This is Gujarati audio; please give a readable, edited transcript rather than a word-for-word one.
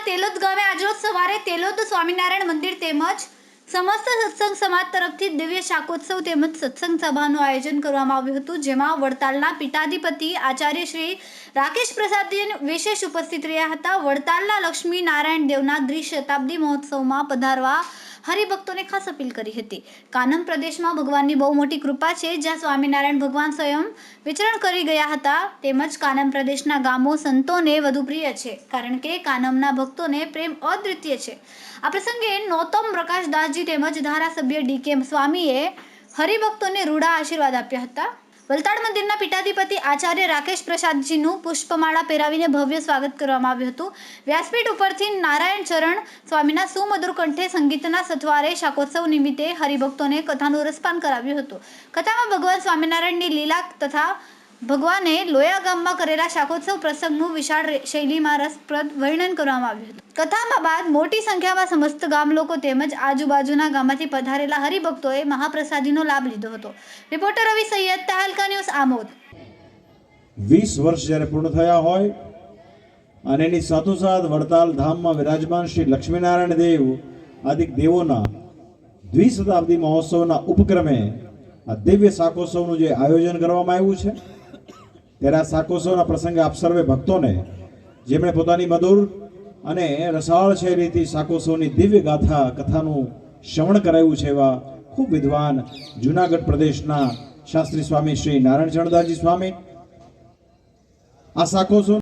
તેલોદ ગામે આજરોજ સવારે તેલોદ સ્વામિનારાયણ મંદિર તેમજ સમસ્ત સત્સંગ સમાજ તરફથી દિવ્ય શાકોત્સવ તેમજ સત્સંગ સભાનું આયોજન કરવામાં આવ્યું હતું, જેમાં વડતાલના પીઠાધિપતિ આચાર્ય શ્રી રાકેશ પ્રસાદજી વિશેષ ઉપસ્થિત રહ્યા હતા। વડતાલના લક્ષ્મી નારાયણ દેવના દ્વિશતાબ્દી મહોત્સવમાં પધારવા હરિભક્તોને ખાસ અપીલ કરી હતી। કાનમ પ્રદેશમાં ભગવાનની બહુ મોટી કૃપા છે, જ્યાં સ્વામિનારાયણ ભગવાન સ્વયં વિચરણ કરી ગયા હતા, તેમજ કાનમ પ્રદેશના ગામો સંતોને વધુ પ્રિય છે, કારણ કે કાનમના ભક્તોને પ્રેમ અદ્વિતીય છે। આ પ્રસંગે નોતમ પ્રકાશદાસજી તેમજ ધારાસભ્ય ડી.કે. સ્વામીએ હરિભક્તોને રૂડા આશીર્વાદ આપ્યા હતા। વલતાડ મંદિરના પીઠાધિપતિ આચાર્ય રાકેશ પ્રસાદજીનું પુષ્પમાળા પહેરાવીને ભવ્ય સ્વાગત કરવામાં આવ્યું હતું। વ્યાસપીઠ ઉપરથી નારાયણ ચરણ સ્વામીના સુમધુર કંઠે સંગીતના સથવારે શાકોત્સવ નિમિત્તે હરિભક્તોને કથાનું રસપાન કરાવ્યું હતું। કથામાં ભગવાન સ્વામિનારાયણની લીલા તથા ભગવાને લોયા ગામમાં કરેલા શાકોત્સવ પ્રસંગનું વિશાળ શૈલીમાં રસપ્રદ વર્ણન કરવામાં આવ્યું હતું। કથામાં બાદ મોટી સંખ્યામાં સમસ્ત ગામ લોકો તેમજ આજુબાજુના ગામમાંથી પધારેલા હરિભક્તોએ મહાપ્રસાદીનો લાભ લીધો હતો। રિપોર્ટર રવિ સૈયદ, તહેલકા ન્યૂઝ, આમોદ। 20 વર્ષ જ્યારે પૂર્ણ થયા હોય અને એની સાથોસાથ વડતાલ ધામમાં વિરાજમાન શ્રી લક્ષ્મીનારાયણ દેવ આદિક દેવોના દ્વિશતાબ્દી મહોત્સવના ઉપક્રમે આ દિવ્ય શાકોત્સવનું જે આયોજન કરવામાં આવ્યું છે, ત્યારે આ શાકોત્સવના પ્રસંગે આપ સર્વે ભક્તોને, જેમણે પોતાની મધુર અને રસાળ શૈલીથી શાકોત્સવની દિવ્ય ગાથા કથાનું શ્રવણ કરાયું છે, એવા ખૂબ વિદ્વાન જૂનાગઢ પ્રદેશના શાસ્ત્રી સ્વામી શ્રી નારાયણ ચરણદાસજી સ્વામી આ શાકોત્સવ